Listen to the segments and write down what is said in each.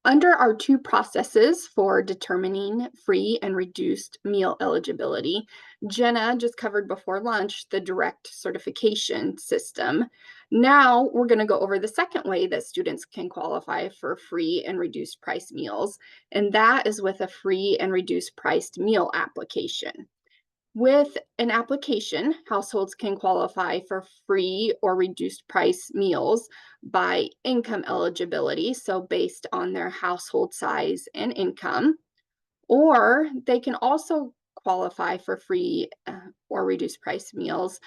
Under our two processes for determining free and reduced meal eligibility, Jenna just covered before lunch the direct certification system. Now we're going to go over the second way that students can qualify for free and reduced price meals, and that is with a free and reduced priced meal application. With an application, households can qualify for free or reduced price meals by income eligibility, so based on their household size and income, or they can also qualify for free or reduced price meals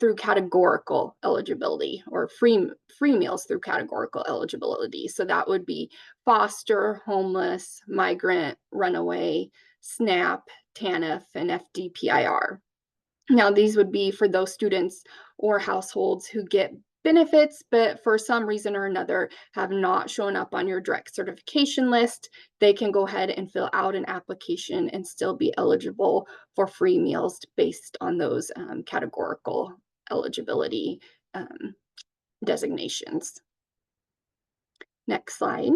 through categorical eligibility, or free meals through categorical eligibility. So that would be foster, homeless, migrant, runaway, SNAP, TANF, and FDPIR. Now, these would be for those students or households who get benefits, but for some reason or another have not shown up on your direct certification list. They can go ahead and fill out an application and still be eligible for free meals based on those categorical eligibility designations. Next slide.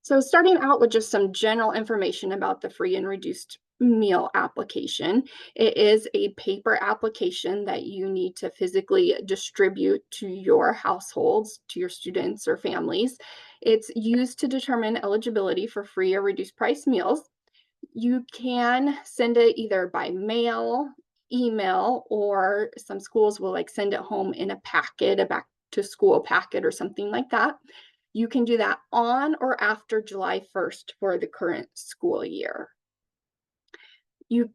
So starting out with just some general information about the free and reduced meal application. It is a paper application that you need to physically distribute to your households, to your students or families. It's used to determine eligibility for free or reduced price meals. You can send it either by mail, email, or some schools will send it home in a packet, a back to school packet or something like that. You can do that on or after July 1st for the current school year. You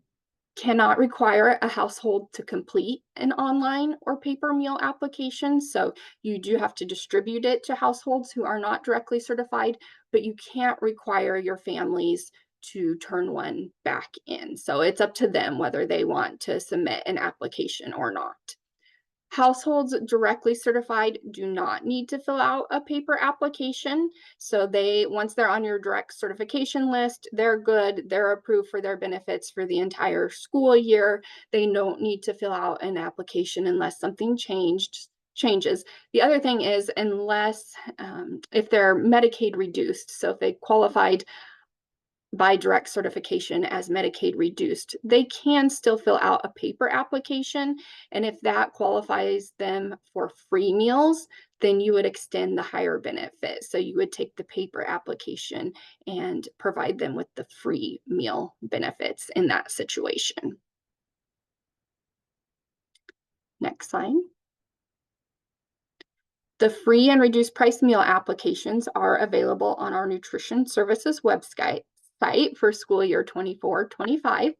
cannot require a household to complete an online or paper meal application, so you do have to distribute it to households who are not directly certified, but you can't require your families to turn one back in. So it's up to them whether they want to submit an application or not. Households directly certified do not need to fill out a paper application. So once they're on your direct certification list, they're good. They're approved for their benefits for the entire school year. They don't need to fill out an application unless something changes. The other thing is, unless if they're Medicaid reduced, so if they qualified by direct certification as Medicaid reduced, they can still fill out a paper application. And if that qualifies them for free meals, then you would extend the higher benefit. So you would take the paper application and provide them with the free meal benefits in that situation. Next slide. The free and reduced price meal applications are available on our nutrition services website for school year 24-25.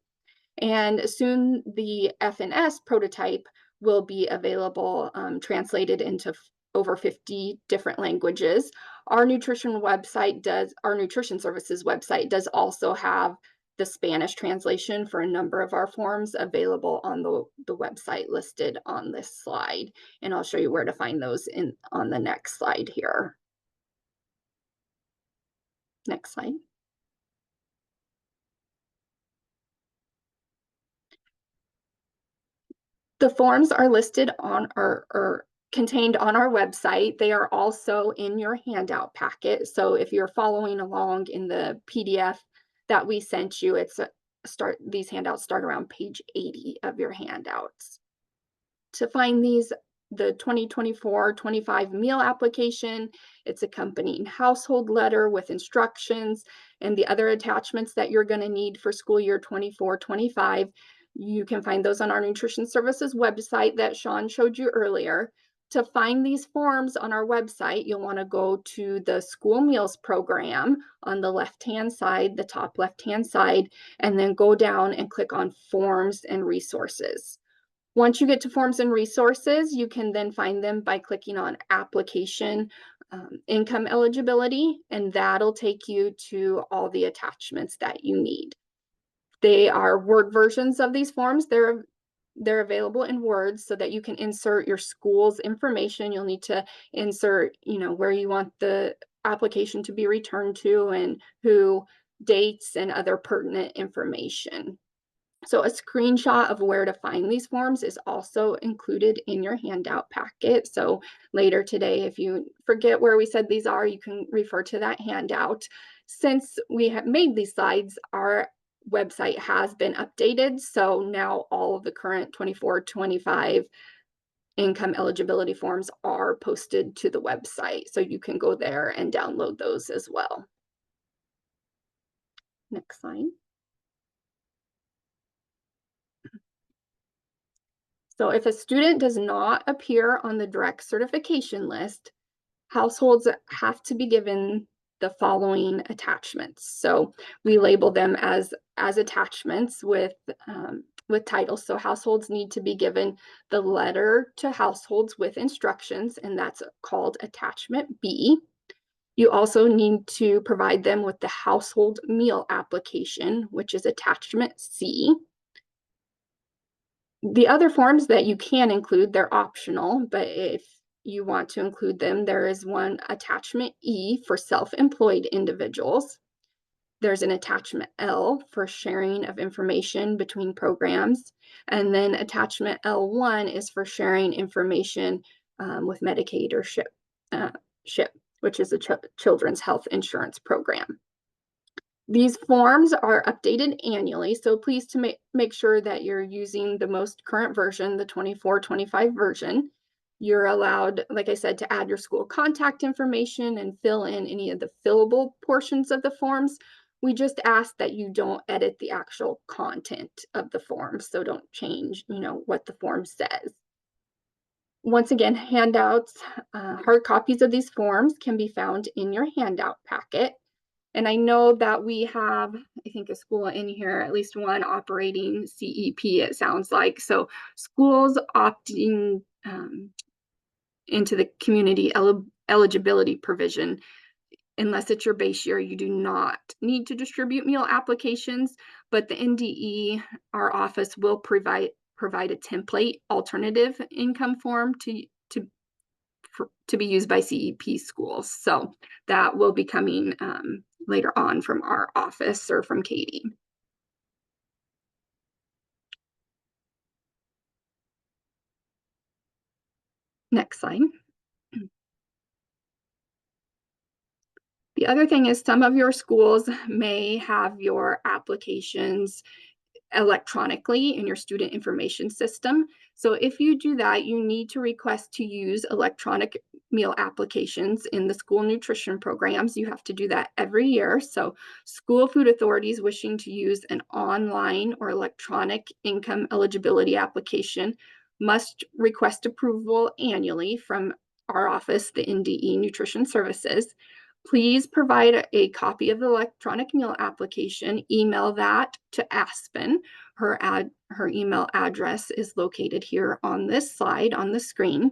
And soon the FNS prototype will be available, translated into over 50 different languages. Our nutrition services website does also have the Spanish translation for a number of our forms available on the website listed on this slide. And I'll show you where to find those on the next slide here. Next slide. The forms are listed on or contained on our website. They are also in your handout packet. So if you're following along in the PDF that we sent you, these handouts start around page 80 of your handouts. To find the 2024-25 meal application, its accompanying household letter with instructions and the other attachments that you're going to need for school year 24-25. You can find those on our nutrition services website that Sean showed you earlier. To find these forms on our website, you'll want to go to the school meals program on the left-hand side, the top left-hand side, and then go down and click on forms and resources. Once you get to forms and resources, you can then find them by clicking on application income eligibility, and that'll take you to all the attachments that you need. They are Word versions of these forms. They're available in Word so that you can insert your school's information. You'll need to insert, where you want the application to be returned to and who, dates, and other pertinent information. So a screenshot of where to find these forms is also included in your handout packet. So later today, if you forget where we said these are, you can refer to that handout. Since we have made these slides, our website has been updated. So now all of the current 24-25 income eligibility forms are posted to the website. So you can go there and download those as well. Next slide. So if a student does not appear on the direct certification list, households have to be given the following attachments. So we label them as attachments with titles. So households need to be given the letter to households with instructions, and that's called attachment B. You also need to provide them with the household meal application, which is attachment C. The other forms that you can include, they're optional, but if you want to include them, there is one attachment E for self-employed individuals. There's an attachment L for sharing of information between programs. And then attachment L1 is for sharing information with Medicaid or SHIP, which is a children's health insurance program. These forms are updated annually, so please to make sure that you're using the most current version, the 24-25 version. You're allowed, like I said, to add your school contact information and fill in any of the fillable portions of the forms. We just ask that you don't edit the actual content of the forms, so don't change, what the form says. Once again, handouts, hard copies of these forms can be found in your handout packet. And I know that we have, I think, a school in here, at least one operating CEP, it sounds like. So schools opting into the community eligibility provision, unless it's your base year, you do not need to distribute meal applications, but the NDE, our office will provide a template alternative income form to be used by CEP schools. So that will be coming later on from our office or from Katie. Next slide. The other thing is some of your schools may have your applications electronically in your student information system. So if you do that, you need to request to use electronic meal applications in the school nutrition programs. You have to do that every year. So school food authorities wishing to use an online or electronic income eligibility application must request approval annually from our office, the NDE Nutrition Services. Please provide a copy of the electronic meal application. Email that to Aspen. Her email address is located here on this slide on the screen.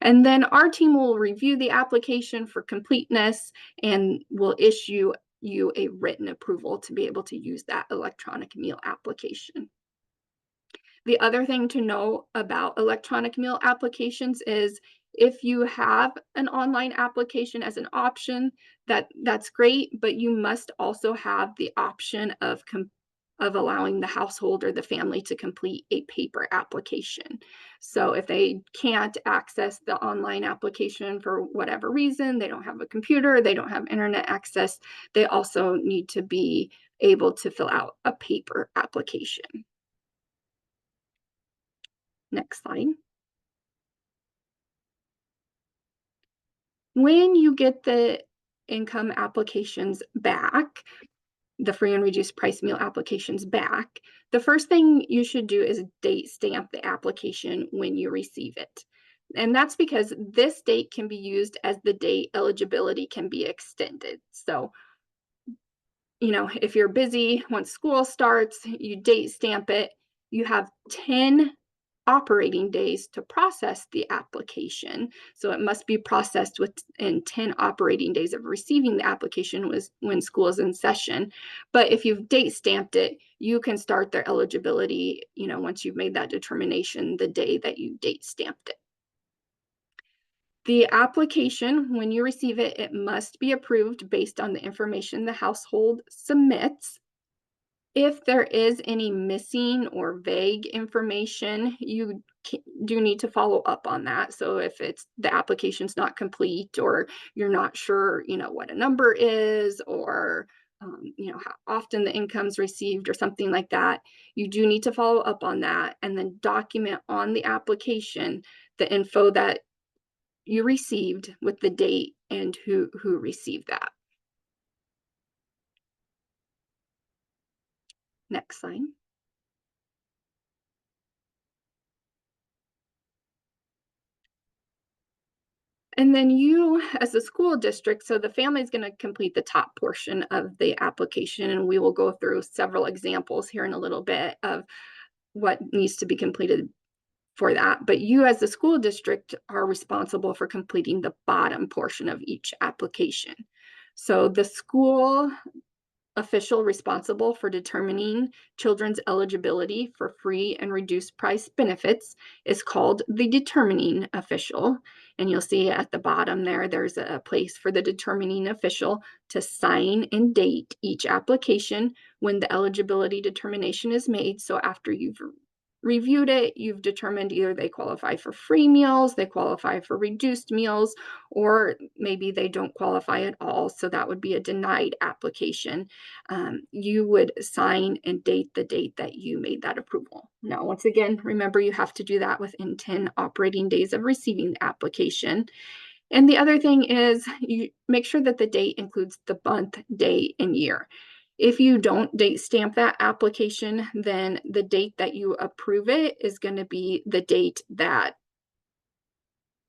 And then our team will review the application for completeness and will issue you a written approval to be able to use that electronic meal application. The other thing to know about electronic meal applications is if you have an online application as an option, that's great, but you must also have the option of allowing the household or the family to complete a paper application. So if they can't access the online application for whatever reason, they don't have a computer, they don't have internet access, they also need to be able to fill out a paper application. Next slide. When you get the income applications back, the free and reduced price meal applications back, the first thing you should do is date stamp the application when you receive it. And that's because this date can be used as the date eligibility can be extended. So, if you're busy, once school starts, you date stamp it, you have 10 operating days to process the application. So it must be processed within 10 operating days of receiving the application when school is in session. But if you've date stamped it, you can start their eligibility, once you've made that determination, the day that you date stamped it. The application, when you receive it, it must be approved based on the information the household submits. If there is any missing or vague information, you do need to follow up on that. So if it's the application's not complete, or you're not sure, what a number is, or how often the income's received or something like that, you do need to follow up on that and then document on the application the info that you received with the date and who received that. Next slide. And then you, as a school district, so the family is going to complete the top portion of the application, and we will go through several examples here in a little bit of what needs to be completed for that. But you, as the school district, are responsible for completing the bottom portion of each application. So the school official responsible for determining children's eligibility for free and reduced price benefits is called the determining official. And you'll see at the bottom there's a place for the determining official to sign and date each application when the eligibility determination is made. So after you've reviewed it, you've determined either they qualify for free meals, they qualify for reduced meals, or maybe they don't qualify at all. So that would be a denied application. You would sign and date the date that you made that approval. Now, once again, remember you have to do that within 10 operating days of receiving the application. And the other thing is you make sure that the date includes the month, day, and year. If you don't date stamp that application, then the date that you approve it is going to be the date that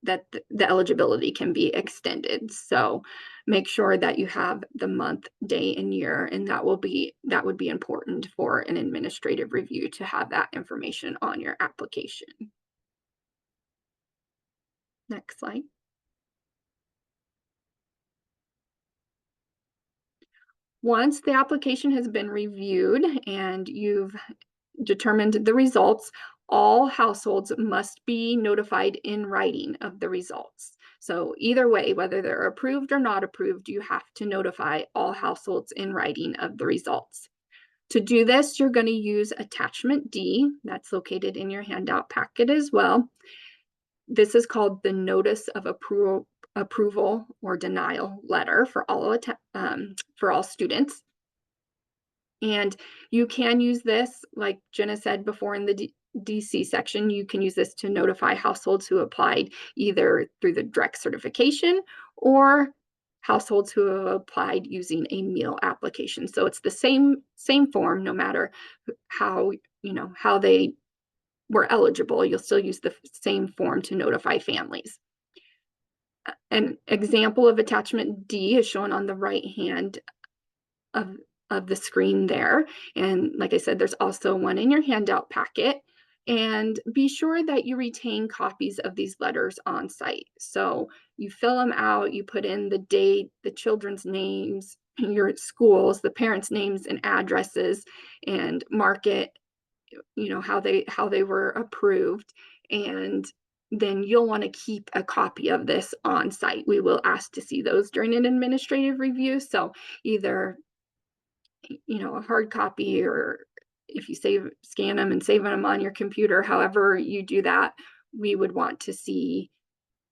the eligibility can be extended. So make sure that you have the month, day, and year, and that would be important for an administrative review to have that information on your application. Next slide. Once the application has been reviewed and you've determined the results, all households must be notified in writing of the results. So either way, whether they're approved or not approved, you have to notify all households in writing of the results. To do this, you're going to use attachment D. That's located in your handout packet as well. This is called the notice of approval or denial letter for all students. And you can use this, like Jenna said before in the DC section, you can use this to notify households who applied either through the direct certification or households who have applied using a meal application. So it's the same form, no matter how they were eligible. You'll still use the same form to notify families. An example of attachment D is shown on the right hand of the screen there. And like I said, there's also one in your handout packet. And be sure that you retain copies of these letters on site. So you fill them out, you put in the date, the children's names, your schools, the parents' names and addresses, and mark it, how they were approved. And then you'll want to keep a copy of this on site. We will ask to see those during an administrative review. So either a hard copy, or if you scan them and save them on your computer, however you do that, we would want to see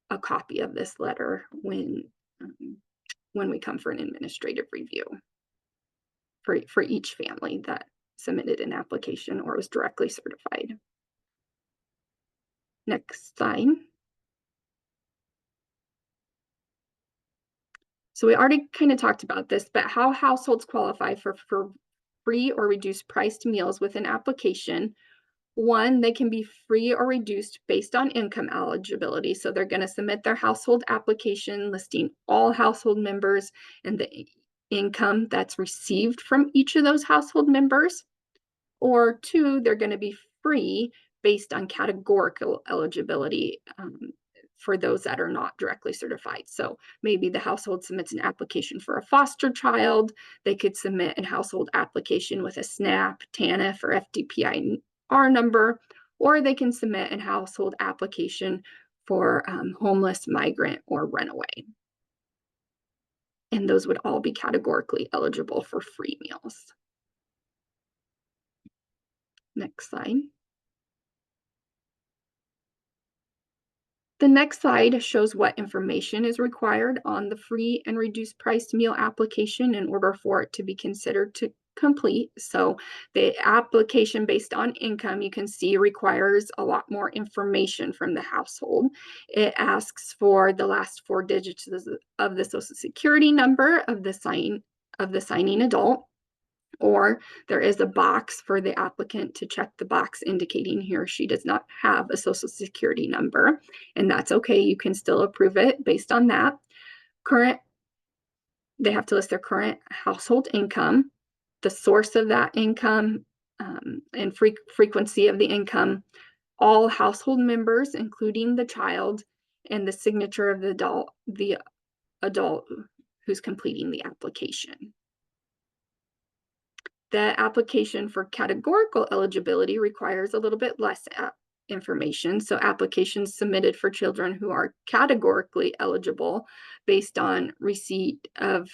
a copy of this letter when we come for an administrative review for each family that submitted an application or was directly certified. Next slide. So we already kind of talked about this, but how households qualify for free or reduced priced meals with an application. One, they can be free or reduced based on income eligibility. So they're going to submit their household application listing all household members and the income that's received from each of those household members. Or two, they're going to be free based on categorical eligibility for those that are not directly certified. So maybe the household submits an application for a foster child. They could submit a household application with a SNAP, TANF, or FDPIR number, or they can submit a household application for homeless, migrant, or runaway. And those would all be categorically eligible for free meals. Next slide. The next slide shows what information is required on the free and reduced price meal application in order for it to be considered to complete. So the application based on income, you can see, requires a lot more information from the household. It asks for the last four digits of the Social Security number of the signing adult, or there is a box for the applicant to check the box indicating he or she does not have a Social Security number, and that's okay. You can still approve it based on that. They have to list their current household income, the source of that income, and frequency of the income, all household members, including the child, and the signature of the adult who's completing the application. The application for categorical eligibility requires a little bit less information. So applications submitted for children who are categorically eligible based on receipt of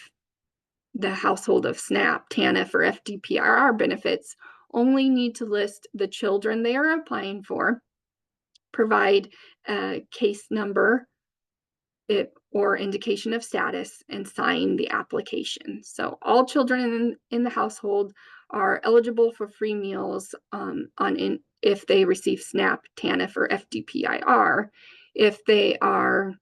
the household of SNAP, TANF, or FDPRR benefits only need to list the children they are applying for, provide a case number or indication of status, and sign the application. So all children in the household are eligible for free meals if they receive SNAP, TANF, or FDPIR. If they are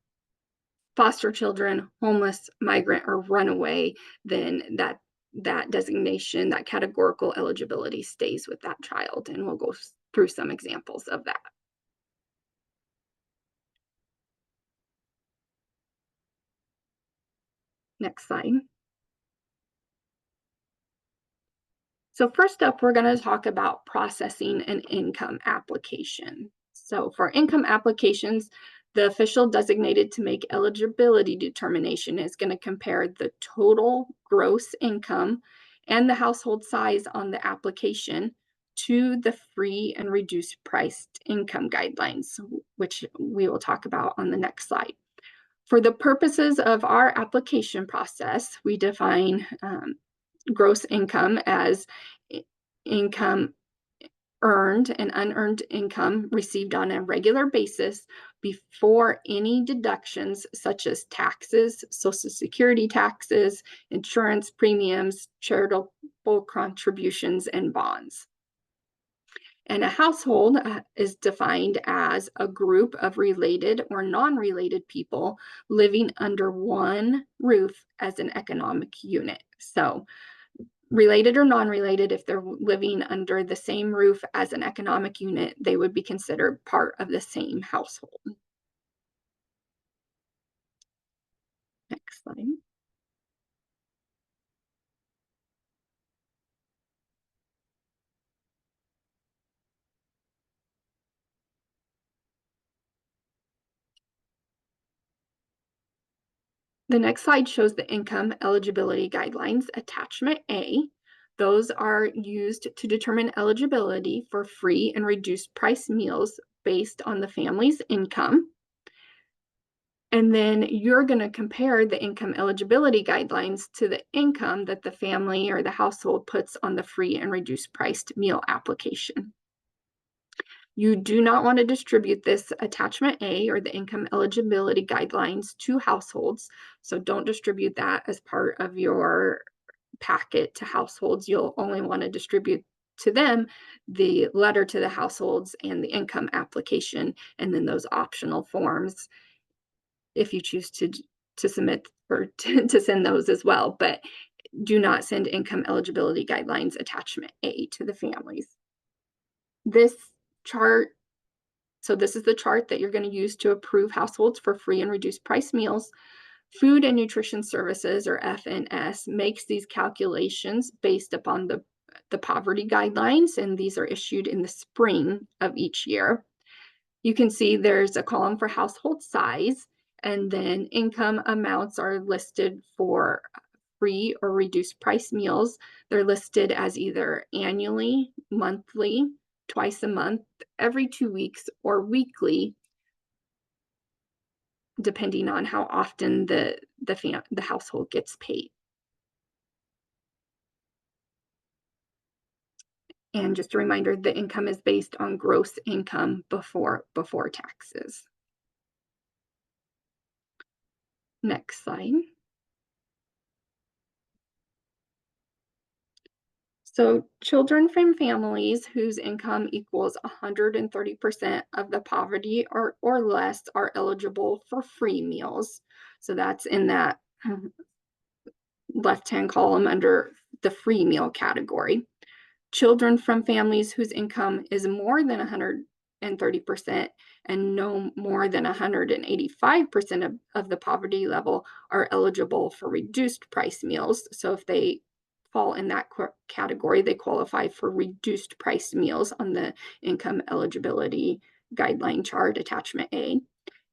foster children, homeless, migrant, or runaway, then that designation, that categorical eligibility stays with that child. And we'll go through some examples of that. Next slide. So first up, we're going to talk about processing an income application. So for income applications, the official designated to make eligibility determination is going to compare the total gross income and the household size on the application to the free and reduced priced income guidelines, which we will talk about on the next slide. For the purposes of our application process, we define gross income as income earned and unearned income received on a regular basis before any deductions such as taxes, Social Security taxes, insurance premiums, charitable contributions, and bonds. And a household is defined as a group of related or non-related people living under one roof as an economic unit. So related or non-related, if they're living under the same roof as an economic unit, they would be considered part of the same household. Next slide. The next slide shows the income eligibility guidelines, attachment A. Those are used to determine eligibility for free and reduced price meals based on the family's income. And then you're going to compare the income eligibility guidelines to the income that the family or the household puts on the free and reduced priced meal application. You do not want to distribute this attachment A or the income eligibility guidelines to households. So don't distribute that as part of your packet to households. You'll only want to distribute to them the letter to the households and the income application, and then those optional forms if you choose to submit or to send those as well. But do not send income eligibility guidelines attachment A to the families. This chart, so this is the chart that you're going to use to approve households for free and reduced price meals. Food and Nutrition Services, or FNS, makes these calculations based upon the poverty guidelines, and these are issued in the spring of each year. You can see there's a column for household size, and then income amounts are listed for free or reduced price meals. They're listed as either annually, monthly, twice a month, every 2 weeks, or weekly, depending on how often the household gets paid. And just a reminder, the income is based on gross income before taxes. Next slide. So children from families whose income equals 130% of the poverty or less are eligible for free meals. So that's in that left-hand column under the free meal category. Children from families whose income is more than 130% and no more than 185% of the poverty level are eligible for reduced price meals. So if they fall in that category, they qualify for reduced price meals on the income eligibility guideline chart, attachment A.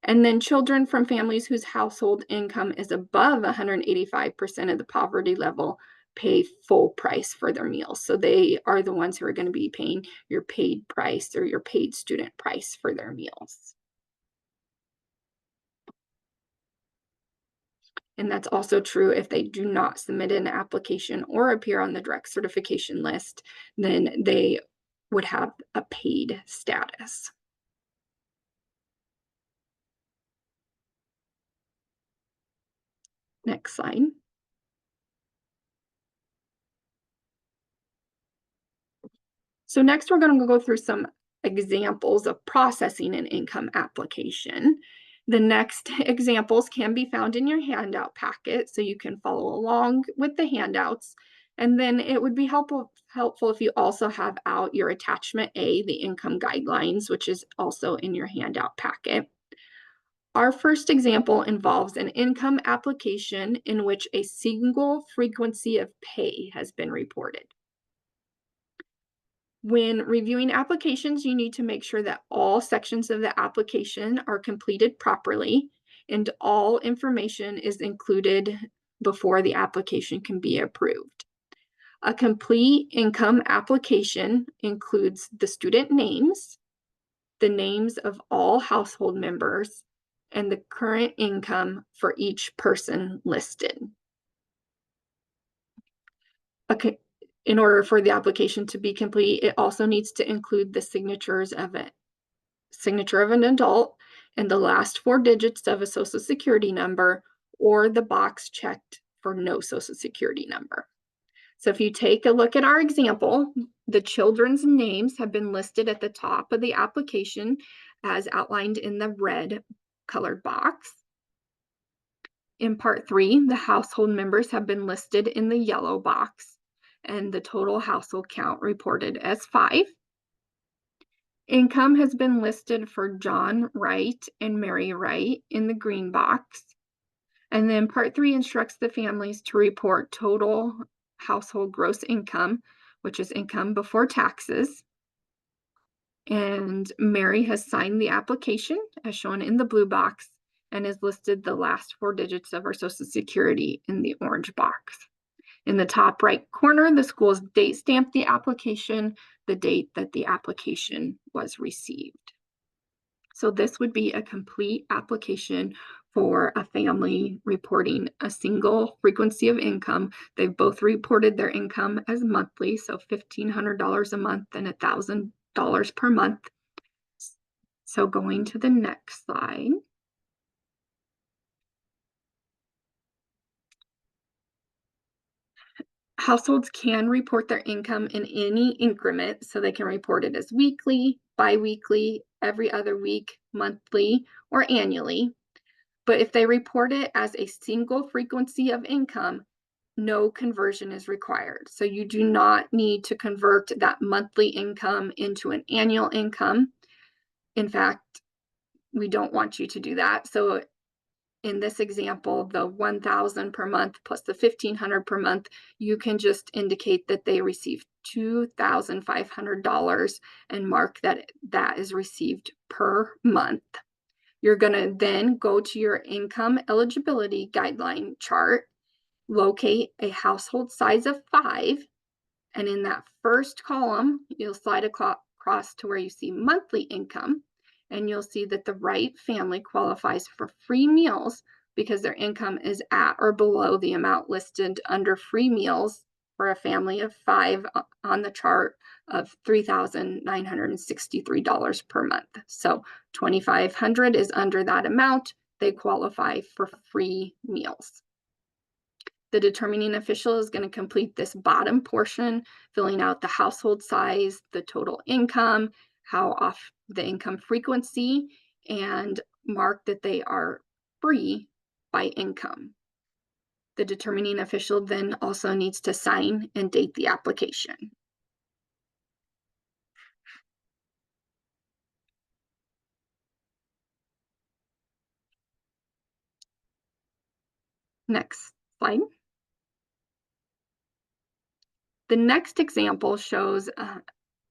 And then children from families whose household income is above 185% of the poverty level pay full price for their meals. So they are the ones who are going to be paying your paid price or your paid student price for their meals. And that's also true if they do not submit an application or appear on the direct certification list, then they would have a paid status. Next slide. So next we're going to go through some examples of processing an income application. The next examples can be found in your handout packet, so you can follow along with the handouts. And then it would be helpful if you also have out your attachment A, the income guidelines, which is also in your handout packet. Our first example involves an income application in which a single frequency of pay has been reported. When reviewing applications, you need to make sure that all sections of the application are completed properly and all information is included before the application can be approved. A complete income application includes the student names, the names of all household members, and the current income for each person listed. Okay. In order for the application to be complete, it also needs to include the signature of an adult and the last 4 digits of a social security number or the box checked for no social security number. So if you take a look at our example, the children's names have been listed at the top of the application as outlined in the red colored box. In part 3, the household members have been listed in the yellow box and the total household count reported as 5. Income has been listed for John Wright and Mary Wright in the green box. And then part 3 instructs the families to report total household gross income, which is income before taxes. And Mary has signed the application as shown in the blue box and has listed the last 4 digits of her social security in the orange box. In the top right corner, the school's date stamped the application, the date that the application was received. So this would be a complete application for a family reporting a single frequency of income. They've both reported their income as monthly, so $1,500 a month and $1,000 per month. So going to the next slide. Households can report their income in any increment, so they can report it as weekly, biweekly, every other week, monthly, or annually. But if they report it as a single frequency of income, no conversion is required. So you do not need to convert that monthly income into an annual income. In fact, we don't want you to do that. So in this example, the $1,000 per month plus the $1,500 per month, you can just indicate that they received $2,500 and mark that that is received per month. You're going to then go to your income eligibility guideline chart, locate a household size of 5, and in that first column, you'll slide across to where you see monthly income, and you'll see that the right family qualifies for free meals because their income is at or below the amount listed under free meals for a family of 5 on the chart of $3,963 per month. So $2,500 is under that amount. They qualify for free meals. The determining official is going to complete this bottom portion, filling out the household size, the total income, how off the income frequency, and mark that they are free by income. The determining official then also needs to sign and date the application. Next slide. The next example shows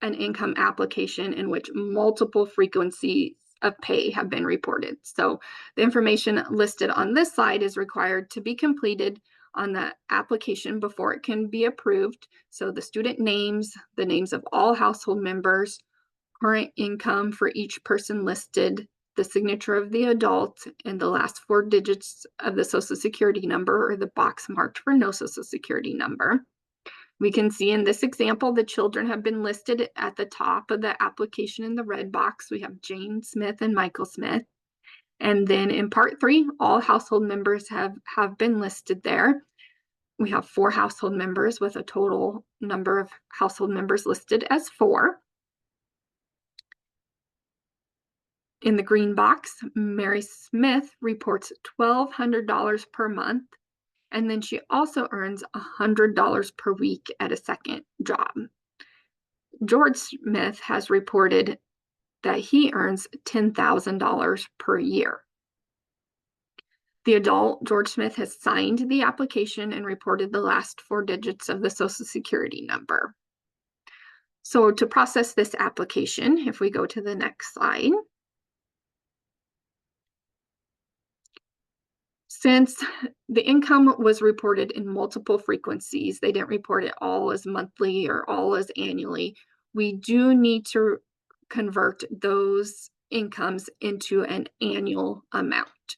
an income application in which multiple frequencies of pay have been reported. So the information listed on this slide is required to be completed on the application before it can be approved. So the student names, the names of all household members, current income for each person listed, the signature of the adult, and the last 4 digits of the Social Security number, or the box marked for no Social Security number. We can see in this example, the children have been listed at the top of the application in the red box. We have Jane Smith and Michael Smith. And then in part 3, all household members have been listed there. We have 4 household members with a total number of household members listed as 4. In the green box, Mary Smith reports $1,200 per month. And then she also earns $100 per week at a second job. George Smith has reported that he earns $10,000 per year. The adult, George Smith, has signed the application and reported the last 4 digits of the Social Security number. So to process this application, if we go to the next slide, since the income was reported in multiple frequencies, they didn't report it all as monthly or all as annually, we do need to convert those incomes into an annual amount.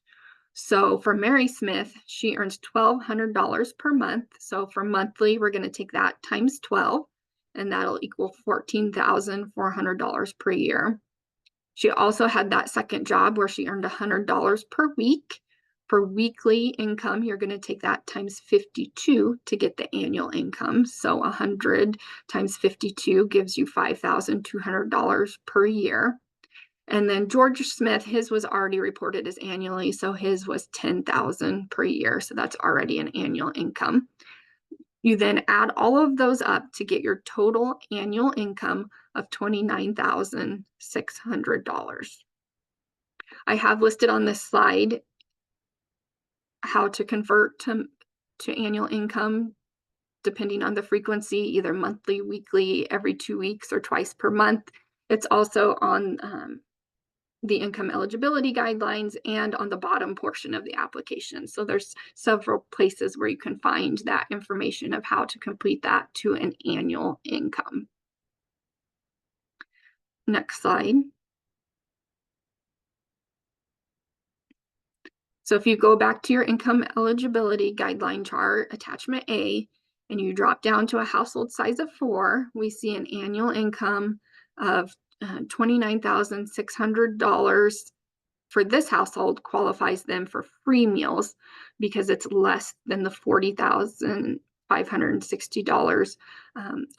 So for Mary Smith, she earns $1,200 per month. So for monthly, we're going to take that times 12, and that'll equal $14,400 per year. She also had that second job where she earned $100 per week. For weekly income, you're going to take that times 52 to get the annual income. So 100 times 52 gives you $5,200 per year. And then George Smith, his was already reported as annually, so his was $10,000 per year. So that's already an annual income. You then add all of those up to get your total annual income of $29,600. I have listed on this slide how to convert to annual income depending on the frequency, either monthly, weekly, every 2 weeks, or twice per month. It's also on the income eligibility guidelines and on the bottom portion of the application. So there's several places where you can find that information of how to complete that to an annual income. Next slide. So if you go back to your income eligibility guideline chart, attachment A, and you drop down to a household size of 4, we see an annual income of $29,600 for this household qualifies them for free meals because it's less than the $40,560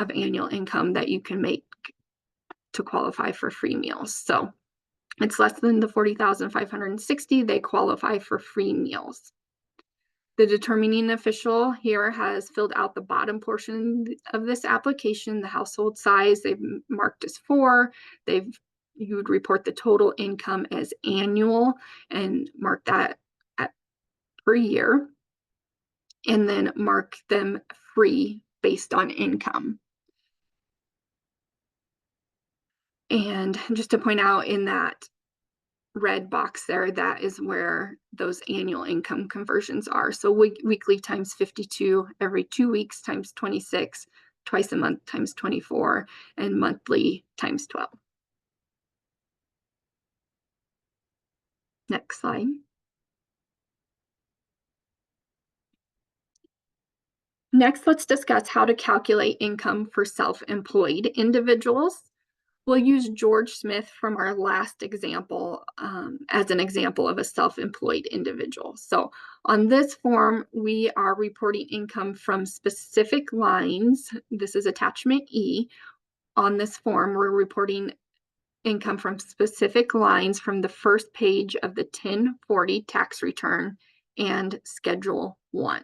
of annual income that you can make to qualify for free meals. So it's less than the $40,560, they qualify for free meals. The determining official here has filled out the bottom portion of this application, the household size, they've marked as 4. You would report the total income as annual and mark that at per year, and then mark them free based on income. And just to point out, in that red box there, that is where those annual income conversions are. So weekly times 52, every 2 weeks times 26, twice a month times 24, and monthly times 12. Next slide. Next, let's discuss how to calculate income for self-employed individuals. We'll use George Smith from our last example as an example of a self-employed individual. So on this form, we are reporting income from specific lines. This is attachment E. On this form, we're reporting income from specific lines from the first page of the 1040 tax return and Schedule 1.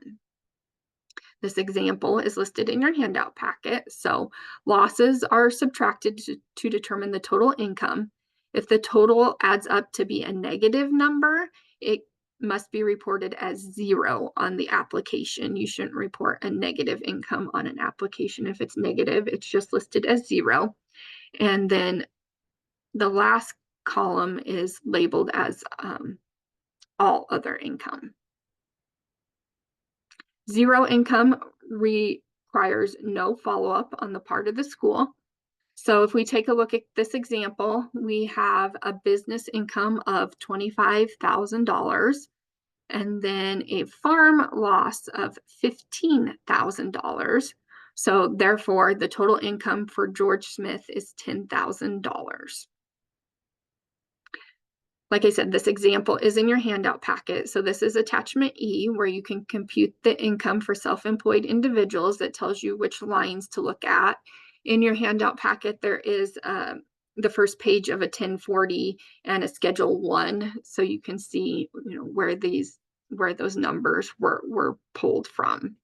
This example is listed in your handout packet. So losses are subtracted to determine the total income. If the total adds up to be a negative number, it must be reported as 0 on the application. You shouldn't report a negative income on an application. If it's negative, it's just listed as 0. And then the last column is labeled as all other income. 0 income requires no follow-up on the part of the school. So if we take a look at this example, we have a business income of $25,000 and then a farm loss of $15,000. So therefore, the total income for George Smith is $10,000. Like I said, this example is in your handout packet. So this is attachment E, where you can compute the income for self-employed individuals. That tells you which lines to look at. In your handout packet, there is the first page of a 1040 and a Schedule 1, so you can see, where those numbers were pulled from.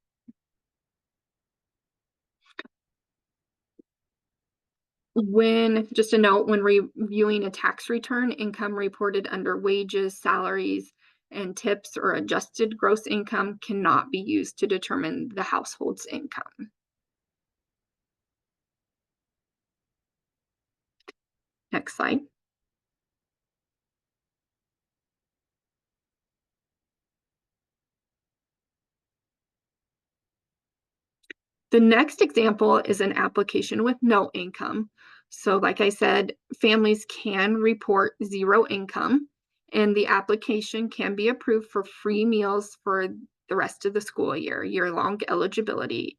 Just a note, when reviewing a tax return, income reported under wages, salaries, and tips or adjusted gross income cannot be used to determine the household's income. Next slide. The next example is an application with no income. So like I said, families can report 0 income, and the application can be approved for free meals for the rest of the school year, year-long eligibility.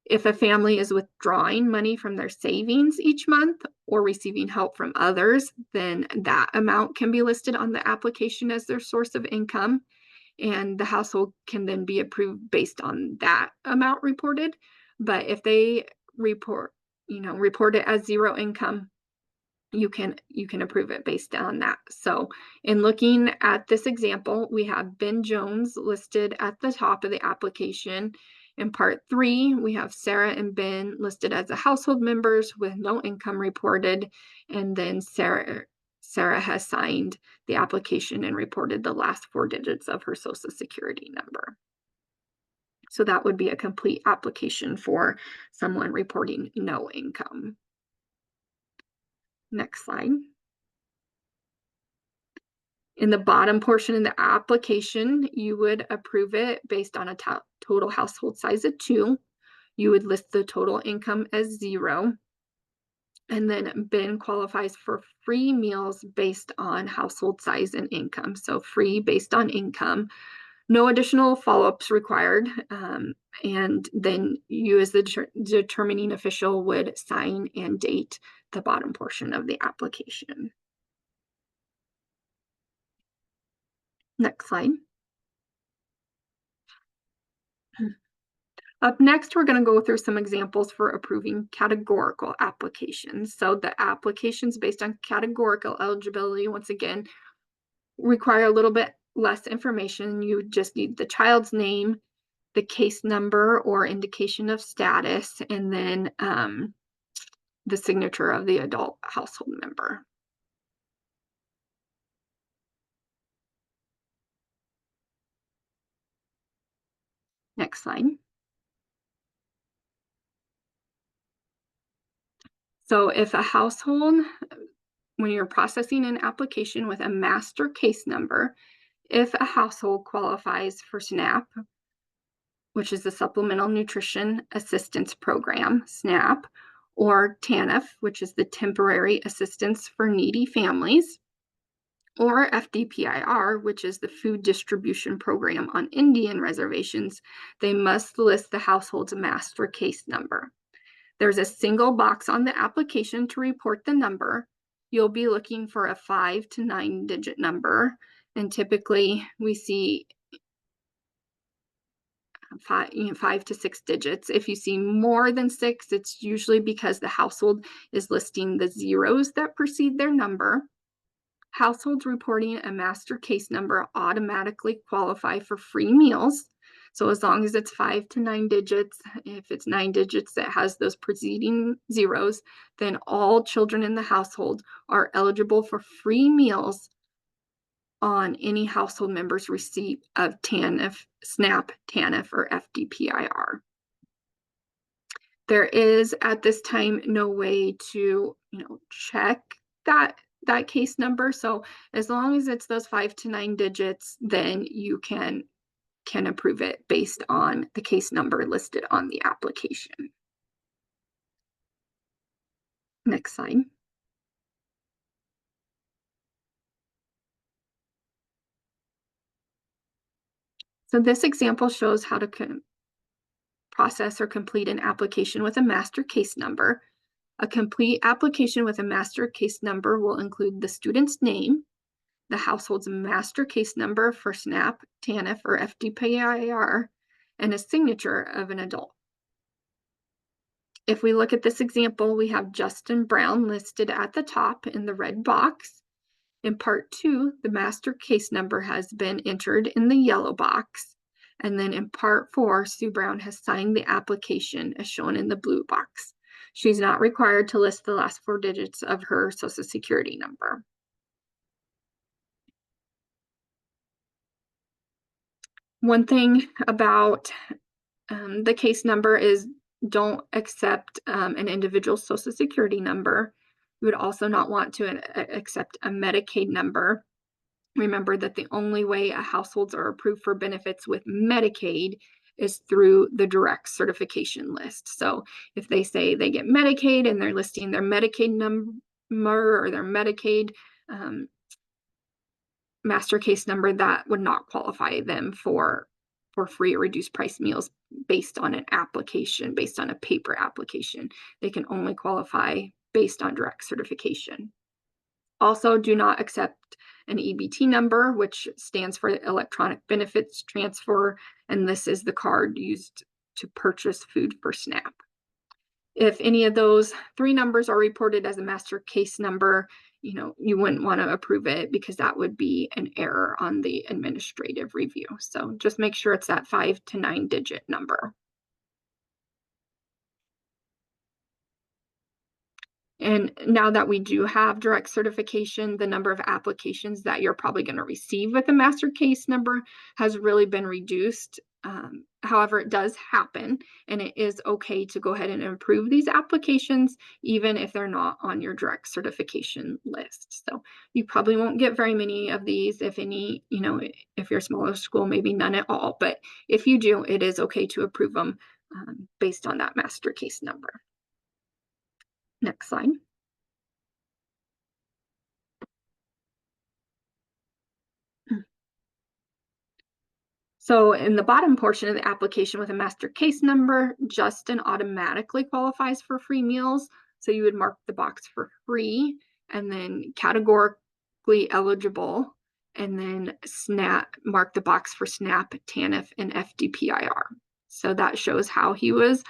If a family is withdrawing money from their savings each month or receiving help from others, then that amount can be listed on the application as their source of income, and the household can then be approved based on that amount reported. But if they report it as 0 income, you can approve it based on that. So in looking at this example, we have Ben Jones listed at the top of the application. In part 3, we have Sarah and Ben listed as the household members with no income reported, and then Sarah has signed the application and reported the last 4 digits of her Social Security number. So that would be a complete application for someone reporting no income. Next slide. In the bottom portion of the application, you would approve it based on a total household size of 2. You would list the total income as 0. And then Ben qualifies for free meals based on household size and income. So free based on income. No additional follow-ups required. And then you as the determining official would sign and date the bottom portion of the application. Next slide. Up next, we're going to go through some examples for approving categorical applications. So the applications based on categorical eligibility, once again, require a little bit less information. You just need the child's name, the case number or indication of status, and then the signature of the adult household member. Next slide. So if a household, when you're processing an application with a master case number, if a household qualifies for SNAP, which is the Supplemental Nutrition Assistance Program, SNAP, or TANF, which is the Temporary Assistance for Needy Families, or FDPIR, which is the Food Distribution Program on Indian reservations, they must list the household's master case number. There's a single box on the application to report the number. You'll be looking for a 5 to 9 digit number, and typically we see 5 to 6 digits. If you see more than 6, it's usually because the household is listing the zeros that precede their number. Households reporting a master case number automatically qualify for free meals. So as long as it's 5 to 9 digits, if it's 9 digits that has those preceding zeros, then all children in the household are eligible for free meals on any household member's receipt of TANF, SNAP, TANF, or FDPIR. There is at this time no way to, check that case number. So as long as it's those 5 to 9 digits, then you can approve it based on the case number listed on the application. Next slide. So this example shows how to process or complete an application with a master case number. A complete application with a master case number will include the student's name, the household's master case number for SNAP, TANF, or FDPIR, and a signature of an adult. If we look at this example, we have Justin Brown listed at the top in the red box. In part 2, the master case number has been entered in the yellow box. And then in part 4, Sue Brown has signed the application as shown in the blue box. She's not required to list the last 4 digits of her Social Security number. One thing about the case number is don't accept an individual's Social Security number. You would also not want to accept a Medicaid number. Remember that the only way a households are approved for benefits with Medicaid is through the direct certification list. So if they say they get Medicaid and they're listing their Medicaid number or their Medicaid master case number, that would not qualify them for free or reduced price meals based on an application, based on a paper application. They can only qualify based on direct certification. Also, do not accept an EBT number, which stands for Electronic Benefits Transfer, and this is the card used to purchase food for SNAP. If any of those 3 numbers are reported as a master case number, you wouldn't want to approve it because that would be an error on the administrative review. So just make sure it's that 5 to 9 digit number. And now that we do have direct certification, the number of applications that you're probably going to receive with a master case number has really been reduced. However, it does happen, and it is okay to go ahead and approve these applications, even if they're not on your direct certification list. So you probably won't get very many of these, if any, if you're a smaller school, maybe none at all. But if you do, it is okay to approve them based on that master case number. Next slide. So in the bottom portion of the application with a master case number, Justin automatically qualifies for free meals. So you would mark the box for free and then categorically eligible, and then mark the box for SNAP, TANF, and FDPIR. So that shows how he was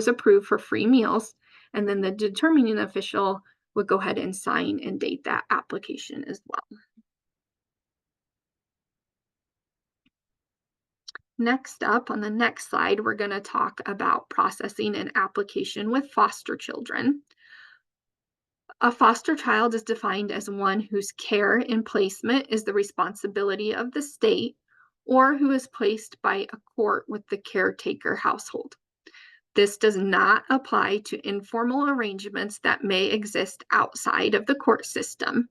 approved for free meals. And then the determining official would go ahead and sign and date that application as well. Next up, on the next slide, we're going to talk about processing an application with foster children. A foster child is defined as one whose care and placement is the responsibility of the state, or who is placed by a court with the caretaker household. This does not apply to informal arrangements that may exist outside of the court system.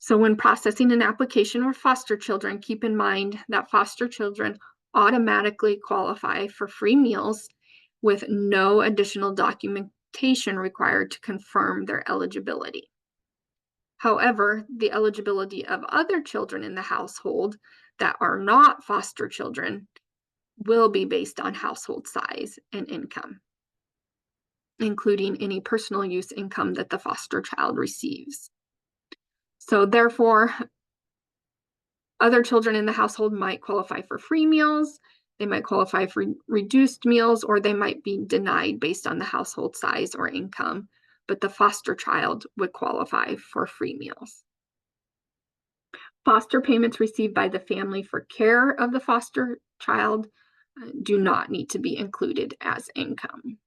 So when processing an application for foster children, keep in mind that foster children automatically qualify for free meals with no additional documentation required to confirm their eligibility. However, the eligibility of other children in the household that are not foster children will be based on household size and income, including any personal use income that the foster child receives. So therefore, other children in the household might qualify for free meals, they might qualify for reduced meals, or they might be denied based on the household size or income, but the foster child would qualify for free meals. Foster payments received by the family for care of the foster child do not need to be included as income.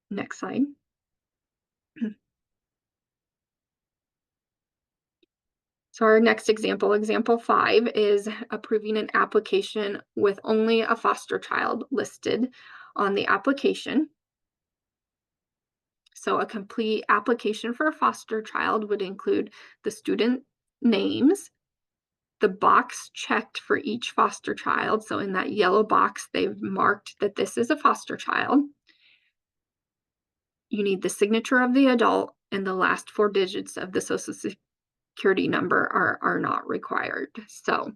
Next slide. So our next example, example 5, is approving an application with only a foster child listed on the application. So a complete application for a foster child would include the student names, the box checked for each foster child. So in that yellow box, they've marked that this is a foster child. You need the signature of the adult, and the last 4 digits of the Social Security number are not required. So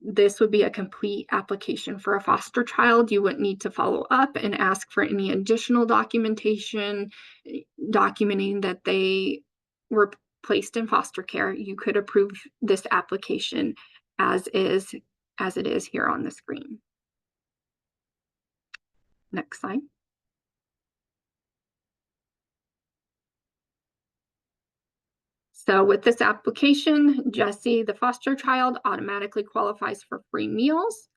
this would be a complete application for a foster child. You wouldn't need to follow up and ask for any additional documentation, documenting that they were placed in foster care. You could approve this application as it is here on the screen. Next slide. So with this application, Jesse, the foster child, automatically qualifies for free meals.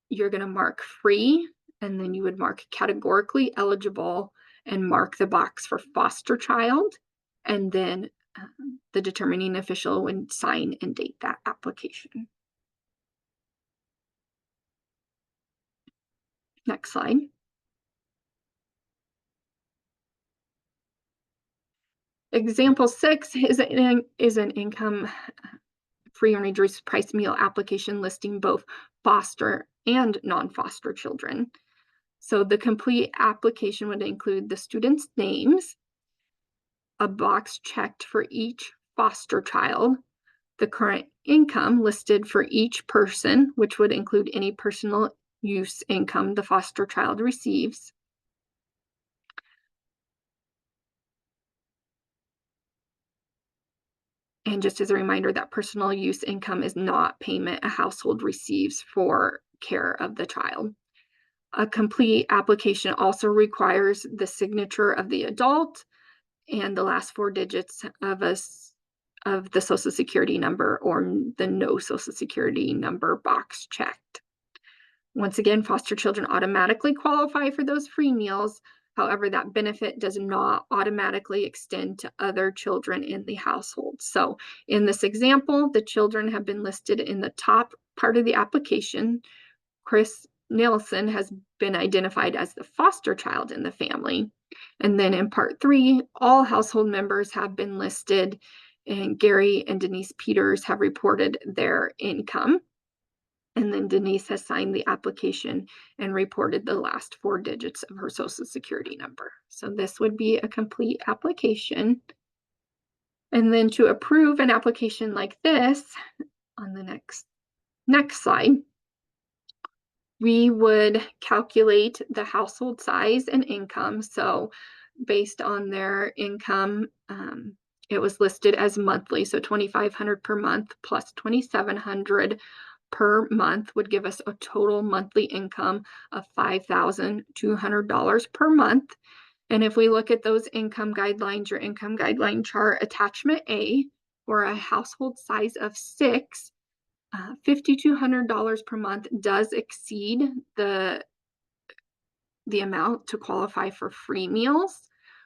You're going to mark free, and then you would mark categorically eligible and mark the box for foster child. And then the determining official would sign and date that application. Next slide. Example 6 is an income free and reduced price meal application listing both foster and non-foster children. So the complete application would include the students' names, a box checked for each foster child, the current income listed for each person, which would include any personal use income the foster child receives, and just as a reminder, that personal use income is not payment a household receives for care of the child. A complete application also requires the signature of the adult and the last 4 digits of the Social Security number or the no Social Security number box checked. Once again, foster children automatically qualify for those free meals. However, that benefit does not automatically extend to other children in the household. So in this example, the children have been listed in the top part of the application. Chris Nelson has been identified as the foster child in the family. And then in part 3, all household members have been listed, and Gary and Denise Peters have reported their income. And then Denise has signed the application and reported the last 4 digits of her Social Security number. So this would be a complete application. And then to approve an application like this, on the next slide, we would calculate the household size and income. So based on their income, it was listed as monthly. So $2,500 per month plus $2,700 per month would give us a total monthly income of $5,200 per month. And if we look at those income guidelines, your income guideline chart attachment A, for a household size of 6, $5,200 per month does exceed the amount to qualify for free meals,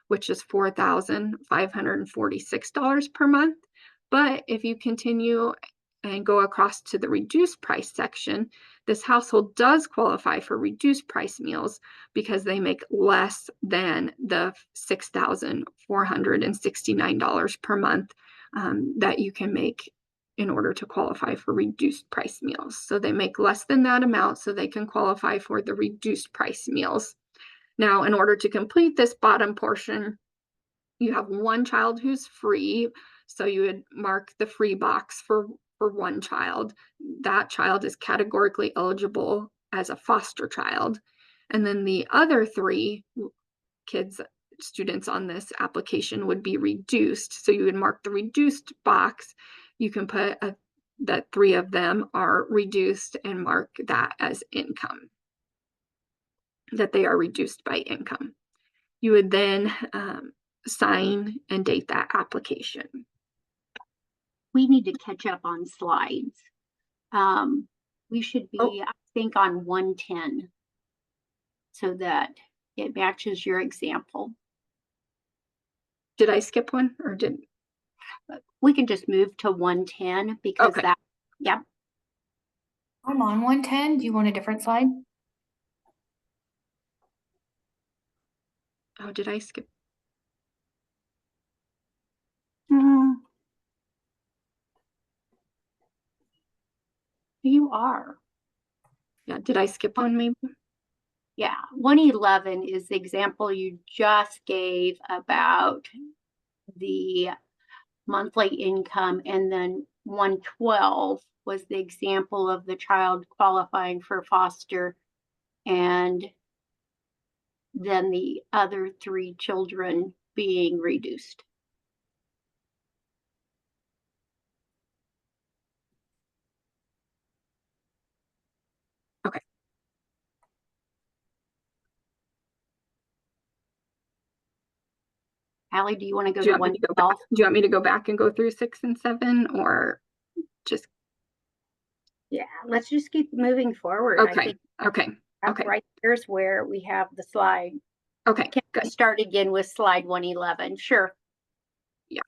which is $4,546 per month. But if you continue and go across to the reduced price section, this household does qualify for reduced price meals because they make less than the $6,469 per month that you can make in order to qualify for reduced price meals. So they make less than that amount so they can qualify for the reduced price meals. Now, in order to complete this bottom portion, you have one child who's free, so you would mark the free box for one child. That child is categorically eligible as a foster child. And then the other three kids, students on this application would be reduced. So you would mark the reduced box. You can put that three of them are reduced and mark that as income, that they are reduced by income. You would then sign and date that application. We need to catch up on slides. We should be, I think, on 110 so that it matches your example. Did I skip one or did? We can just move to 110 because that, yeah. I'm on 110. Do you want a different slide? Oh, did I skip? You are. Yeah, did I skip one maybe? Yeah, 111 is the example you just gave about the monthly income, and then 112 was the example of the child qualifying for foster, and then the other three children being reduced. Okay. Allie, do you want to go to 112? Do you want me to go back and go through 6 and 7, or just? Yeah, let's just keep moving forward. Okay. I think Okay. right here's where we have the slide. Okay. Can we start again with slide 111? Sure. Yeah.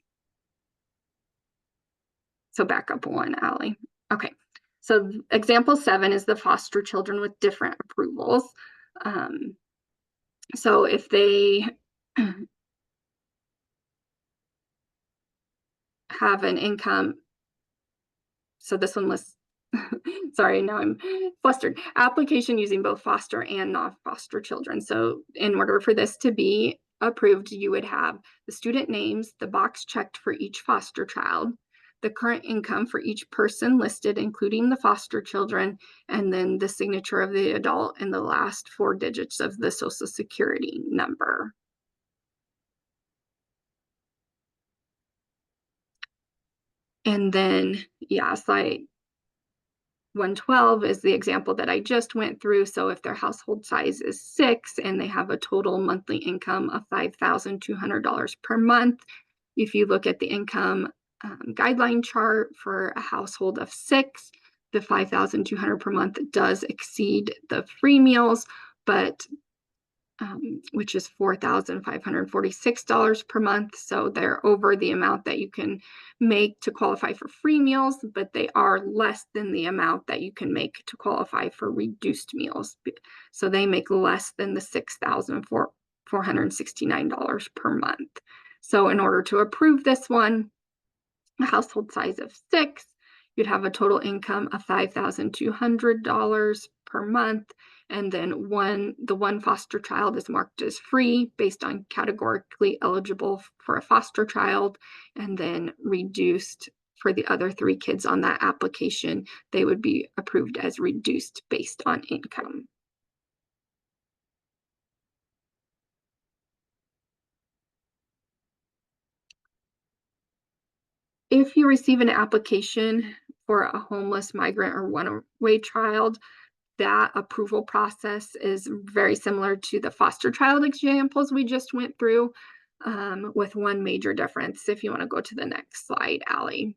So back up one, Allie. Okay. So example 7 is the foster children with different approvals. So if they have an income, so this one was, sorry, now I'm flustered. Application using both foster and non-foster children. So in order for this to be approved, you would have the student names, the box checked for each foster child, the current income for each person listed, including the foster children, and then the signature of the adult and the last 4 digits of the Social Security number. And then, yeah, slide 112 is the example that I just went through. So if their household size is 6 and they have a total monthly income of $5,200 per month, if you look at the income guideline chart for a household of 6, the $5,200 per month does exceed the free meals, but which is $4,546 per month. So they're over the amount that you can make to qualify for free meals, but they are less than the amount that you can make to qualify for reduced meals. So they make less than the $6,469 per month. So in order to approve this one, a household size of 6, you'd have a total income of $5,200 per month. And then the one foster child is marked as free based on categorically eligible for a foster child, and then reduced for the other 3 kids on that application. They would be approved as reduced based on income. If you receive an application for a homeless migrant or runaway child, that approval process is very similar to the foster child examples we just went through, with one major difference. If you want to go to the next slide, Allie.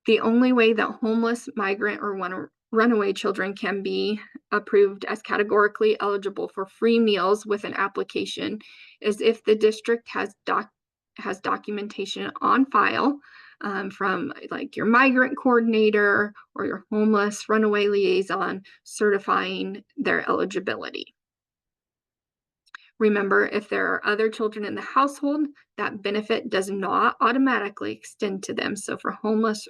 The only way that homeless, migrant, or runaway children can be approved as categorically eligible for free meals with an application is if the district has documentation on file from like your migrant coordinator or your homeless runaway liaison certifying their eligibility. Remember, if there are other children in the household, that benefit does not automatically extend to them. So for homeless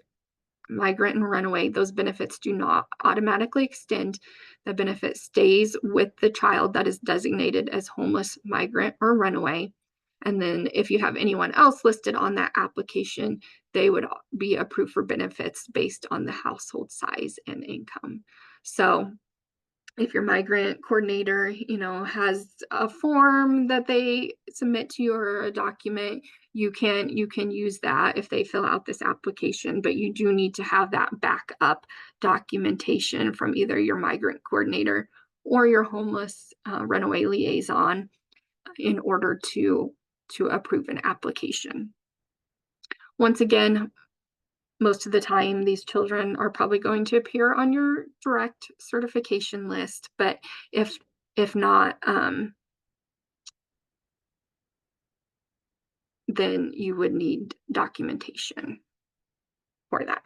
migrant and runaway, those benefits do not automatically extend. The benefit stays with the child that is designated as homeless, migrant, or runaway. And then if you have anyone else listed on that application, they would be approved for benefits based on the household size and income. So if your migrant coordinator, has a form that they submit to you or a document, you can use that if they fill out this application, but you do need to have that backup documentation from either your migrant coordinator or your homeless runaway liaison in order to approve an application. Once again, most of the time, these children are probably going to appear on your direct certification list, but if not, then you would need documentation for that.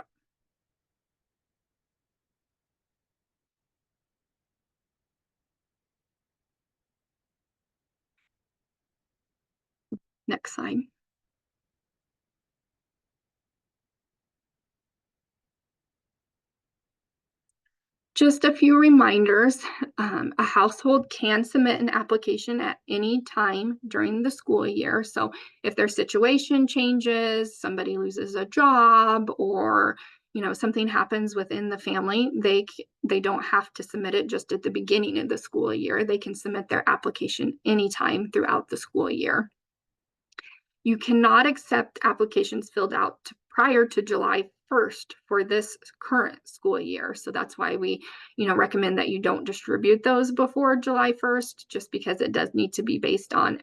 Next slide. Just a few reminders. A household can submit an application at any time during the school year. So if their situation changes, somebody loses a job, or something happens within the family, they don't have to submit it just at the beginning of the school year. They can submit their application anytime throughout the school year. You cannot accept applications filled out prior to July 1st for this current school year. So that's why we, recommend that you don't distribute those before July 1st, just because it does need to be based on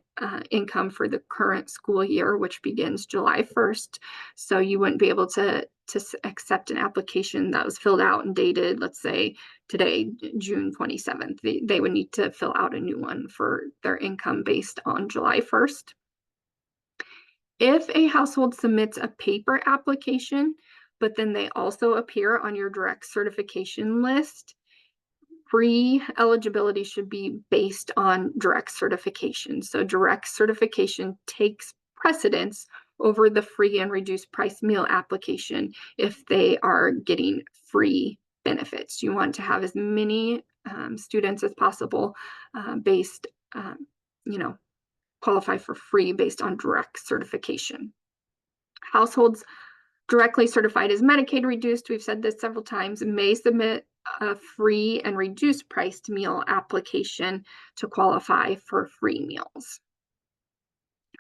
income for the current school year, which begins July 1st. So you wouldn't be able to accept an application that was filled out and dated, let's say today, June 27th. They would need to fill out a new one for their income based on July 1st. If a household submits a paper application, but then they also appear on your direct certification list, free eligibility should be based on direct certification. So direct certification takes precedence over the free and reduced price meal application if they are getting free benefits. You want to have as many students as possible based, qualify for free based on direct certification. Households directly certified as Medicaid reduced, we've said this several times, may submit a free and reduced priced meal application to qualify for free meals.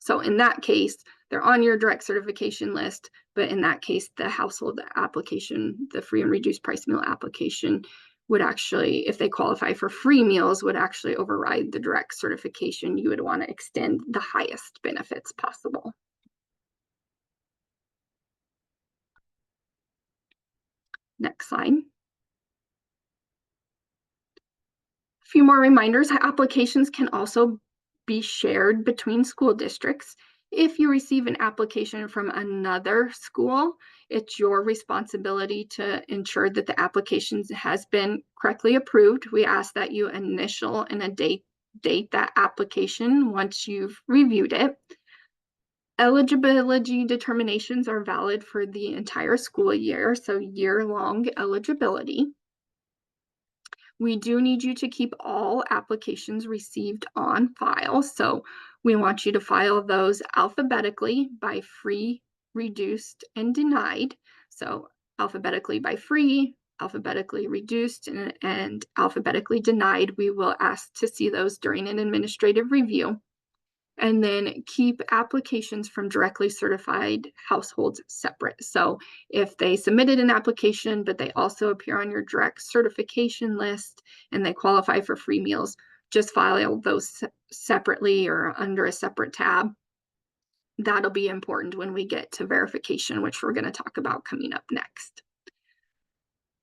So in that case, they're on your direct certification list, but in that case, the household application, the free and reduced price meal application, would actually, if they qualify for free meals, would actually override the direct certification. You would want to extend the highest benefits possible. Next slide. A few more reminders. Applications can also be shared between school districts. If you receive an application from another school, it's your responsibility to ensure that the application has been correctly approved. We ask that you initial and a date that application once you've reviewed it. Eligibility determinations are valid for the entire school year, so year-long eligibility. We do need you to keep all applications received on file. So we want you to file those alphabetically by free, reduced, and denied. So alphabetically by free, alphabetically reduced, and alphabetically denied. We will ask to see those during an administrative review. And then keep applications from directly certified households separate. So if they submitted an application, but they also appear on your direct certification list and they qualify for free meals, just file those separately or under a separate tab. That'll be important when we get to verification, which we're going to talk about coming up next.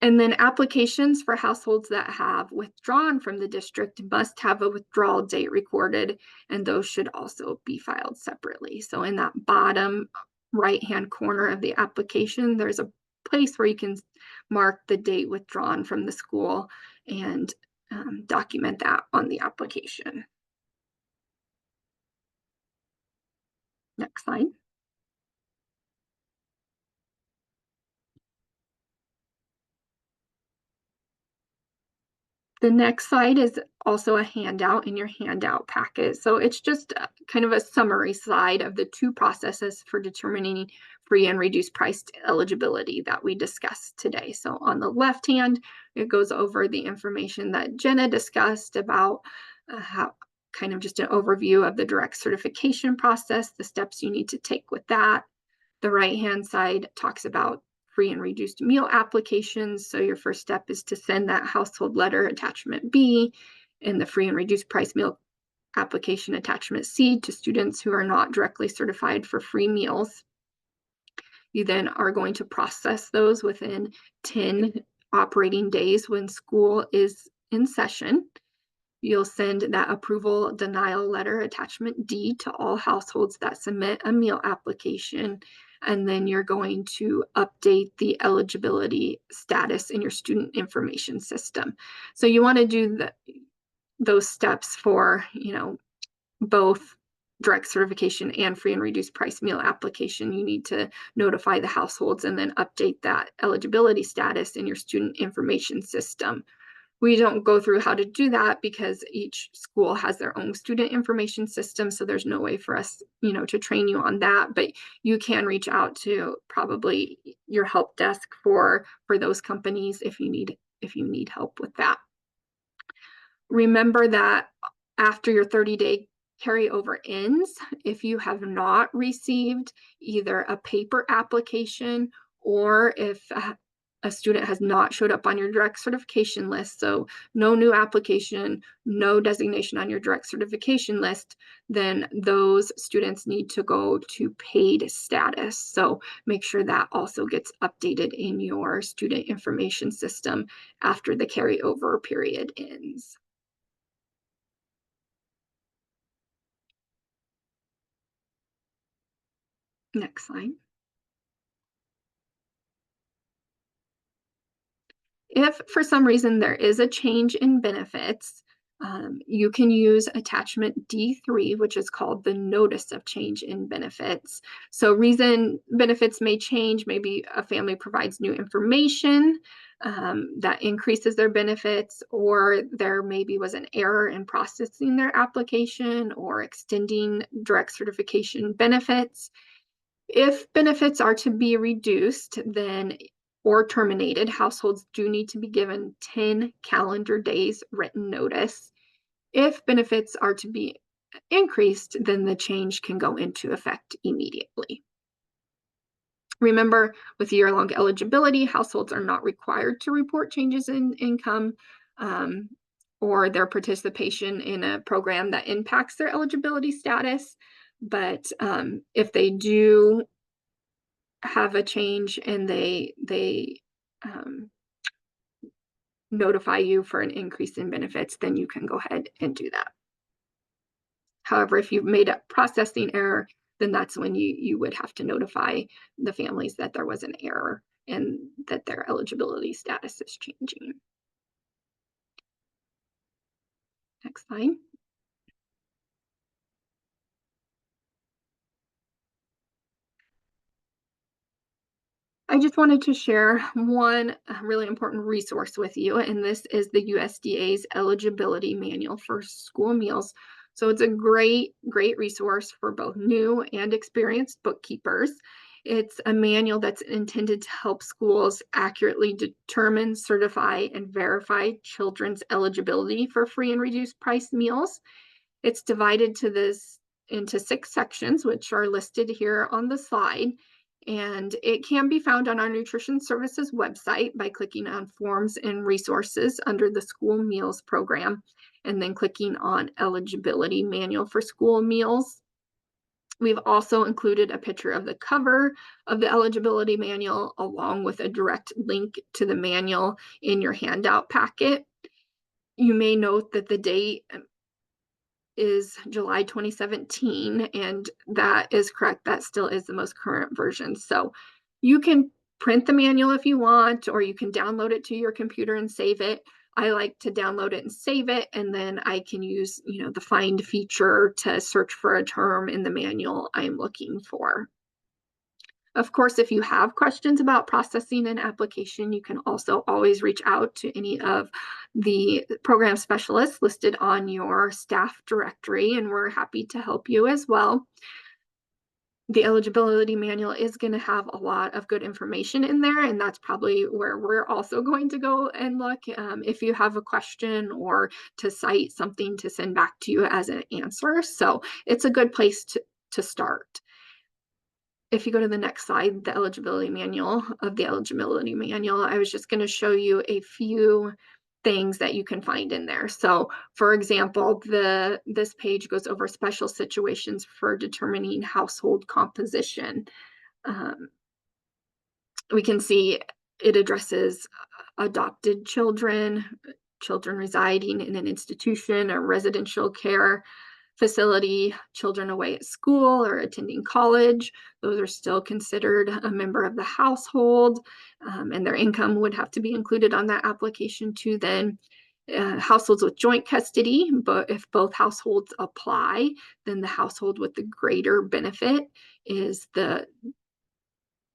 And then applications for households that have withdrawn from the district must have a withdrawal date recorded, and those should also be filed separately. So in that bottom right-hand corner of the application, there's a place where you can mark the date withdrawn from the school and document that on the application. Next slide. The next slide is also a handout in your handout packet. So it's just kind of a summary slide of the two processes for determining free and reduced priced eligibility that we discussed today. So on the left hand, it goes over the information that Jenna discussed about how kind of just an overview of the direct certification process, the steps you need to take with that. The right-hand side talks about free and reduced meal applications. So your first step is to send that household letter attachment B and the free and reduced price meal application attachment C to students who are not directly certified for free meals. You then are going to process those within 10 operating days when school is in session. You'll send that approval denial letter attachment D to all households that submit a meal application. And then you're going to update the eligibility status in your student information system. So you want to do those steps for, both direct certification and free and reduced price meal application. You need to notify the households and then update that eligibility status in your student information system. We don't go through how to do that because each school has their own student information system. So there's no way for us, to train you on that, but you can reach out to probably your help desk for those companies if you need help with that. Remember that after your 30-day carryover ends, if you have not received either a paper application or if a student has not showed up on your direct certification list, so no new application, no designation on your direct certification list, then those students need to go to paid status. So make sure that also gets updated in your student information system after the carryover period ends. Next slide. If for some reason there is a change in benefits, you can use attachment D3, which is called the notice of change in benefits. So reason benefits may change, maybe a family provides new information that increases their benefits, or there maybe was an error in processing their application or extending direct certification benefits. If benefits are to be reduced, then or terminated, households do need to be given 10 calendar days written notice. If benefits are to be increased, then the change can go into effect immediately. Remember, with year-long eligibility, households are not required to report changes in income or their participation in a program that impacts their eligibility status. But if they do have a change and they notify you for an increase in benefits, then you can go ahead and do that. However, if you've made a processing error, then that's when you would have to notify the families that there was an error and that their eligibility status is changing. Next slide. I just wanted to share one really important resource with you, and this is the USDA's eligibility manual for school meals. So it's a great resource for both new and experienced bookkeepers. It's a manual that's intended to help schools accurately determine, certify, and verify children's eligibility for free and reduced price meals. It's divided into 6 sections, which are listed here on the slide. And it can be found on our Nutrition Services website by clicking on Forms and Resources under the School Meals program, and then clicking on Eligibility Manual for School Meals. We've also included a picture of the cover of the eligibility manual along with a direct link to the manual in your handout packet. You may note that the date is July 2017, and that is correct. That still is the most current version. So you can print the manual if you want, or you can download it to your computer and save it. I like to download it and save it, and then I can use, the find feature to search for a term in the manual I'm looking for. Of course, if you have questions about processing an application, you can also always reach out to any of the program specialists listed on your staff directory, and we're happy to help you as well. The eligibility manual is going to have a lot of good information in there, and that's probably where we're also going to go and look if you have a question or to cite something to send back to you as an answer. So it's a good place to start. If you go to the next slide, the eligibility manual, I was just going to show you a few things that you can find in there. So for example, this page goes over special situations for determining household composition. We can see it addresses adopted children, children residing in an institution or residential care facility, children away at school or attending college. Those are still considered a member of the household, and their income would have to be included on that application too. Then households with joint custody, but if both households apply, then the household with the greater benefit is the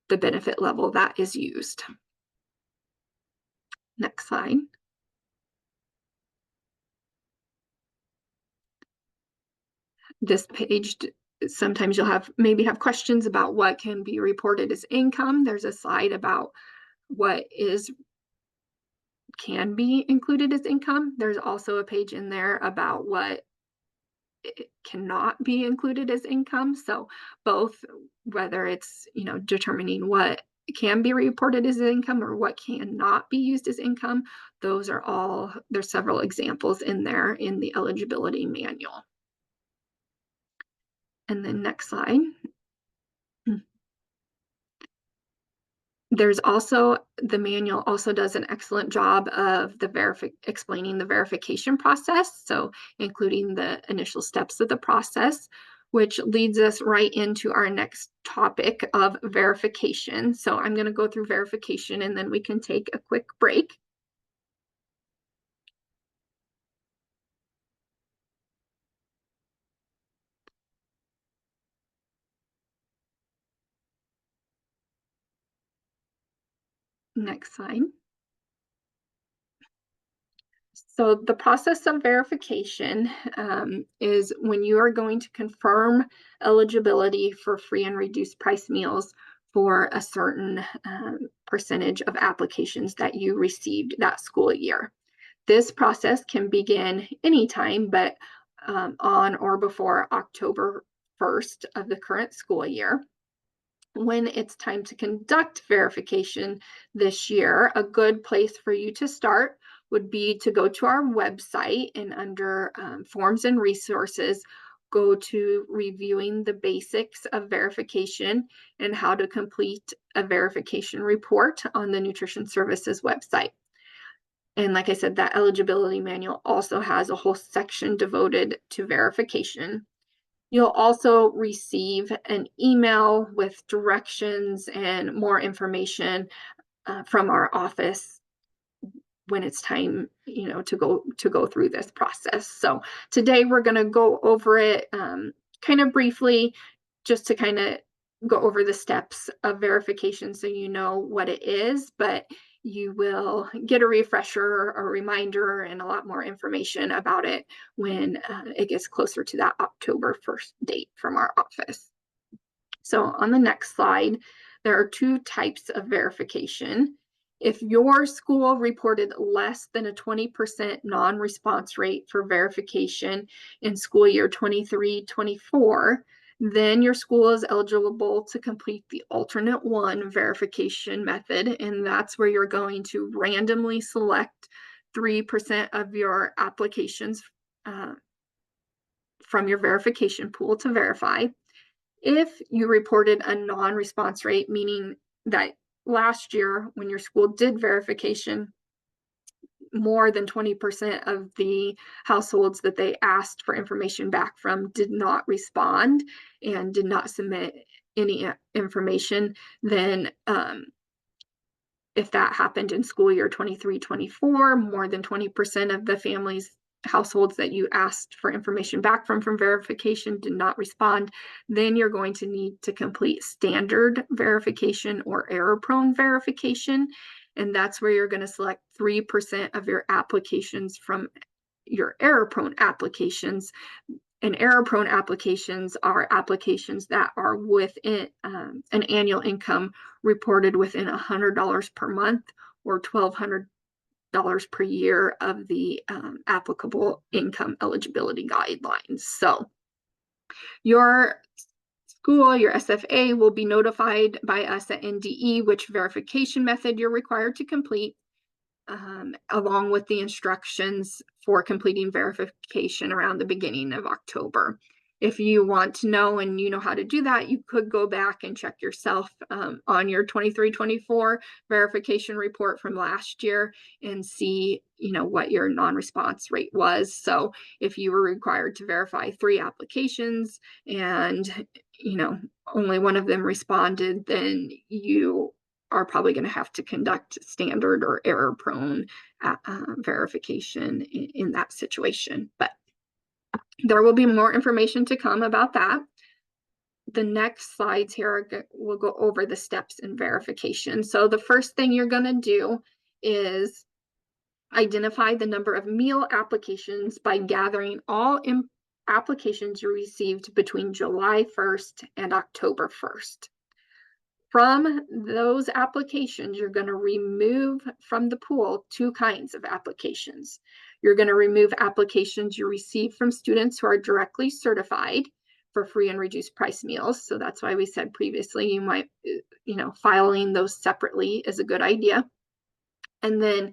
benefit level that is used. Next slide. This page, sometimes you'll maybe have questions about what can be reported as income. There's a slide about what can be included as income. There's also a page in there about what it cannot be included as income. So both, whether it's, determining what can be reported as income or what cannot be used as income, there's several examples in there in the eligibility manual. And then next slide. There's also, the manual also does an excellent job of explaining the verification process, so including the initial steps of the process, which leads us right into our next topic of verification. So I'm going to go through verification and then we can take a quick break. Next slide. So the process of verification is when you are going to confirm eligibility for free and reduced price meals for a certain percentage of applications that you received that school year. This process can begin anytime, but on or before October 1st of the current school year. When it's time to conduct verification this year, a good place for you to start would be to go to our website and under forms and resources, go to reviewing the basics of verification and how to complete a verification report on the Nutrition Services website. And like I said, that eligibility manual also has a whole section devoted to verification. You'll also receive an email with directions and more information from our office when it's time, to go through this process. So today we're going to go over it kind of briefly, just to kind of go over the steps of verification so you know what it is, but you will get a refresher, a reminder, and a lot more information about it when it gets closer to that October 1st date from our office. So on the next slide, there are two types of verification. If your school reported less than a 20% non-response rate for verification in school year 23-24, then your school is eligible to complete the alternate one verification method, and that's where you're going to randomly select 3% of your applications from your verification pool to verify. If you reported a non-response rate, meaning that last year when your school did verification, more than 20% of the households that they asked for information back from did not respond and did not submit any information, then if that happened in school year 23-24, more than 20% of the families households that you asked for information back from verification did not respond, then you're going to need to complete standard verification or error-prone verification. And that's where you're going to select 3% of your applications from your error-prone applications. And error-prone applications are applications that are within an annual income reported within $100 per month or $1,200 per year of the applicable income eligibility guidelines. So your school, your SFA, will be notified by us at NDE which verification method you're required to complete, along with the instructions for completing verification around the beginning of October. If you want to know and you know how to do that, you could go back and check yourself on your 23-24 verification report from last year and see, what your non-response rate was. So if you were required to verify 3 applications and, only one of them responded, then you are probably going to have to conduct standard or error-prone verification in that situation. But there will be more information to come about that. The next slides here will go over the steps in verification. So the first thing you're going to do is identify the number of meal applications by gathering all applications you received between July 1st and October 1st. From those applications, you're going to remove from the pool 2 kinds of applications. You're going to remove applications you receive from students who are directly certified for free and reduced price meals. So that's why we said previously you might, filing those separately is a good idea. And then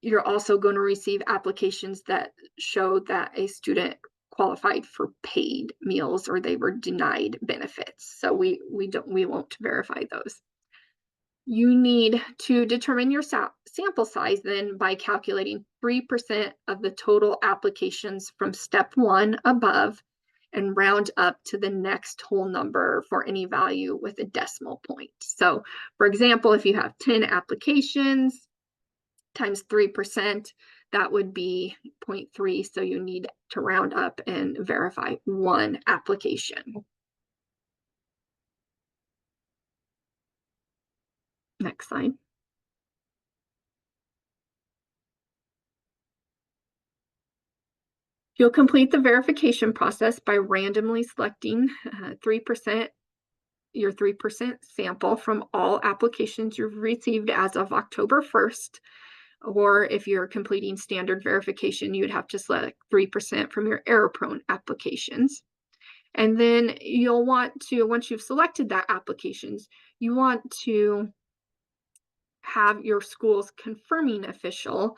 you're also going to receive applications that show that a student qualified for paid meals or they were denied benefits. So we won't verify those. You need to determine your sample size then by calculating 3% of the total applications from step 1 above and round up to the next whole number for any value with a decimal point. So for example, if you have 10 applications times 3%, that would be 0.3. So you need to round up and verify 1 application. Next slide. You'll complete the verification process by randomly selecting 3%, your 3% sample from all applications you've received as of October 1st. Or if you're completing standard verification, you'd have to select 3% from your error-prone applications. And then you'll want to, once you've selected that applications, you want to have your school's confirming official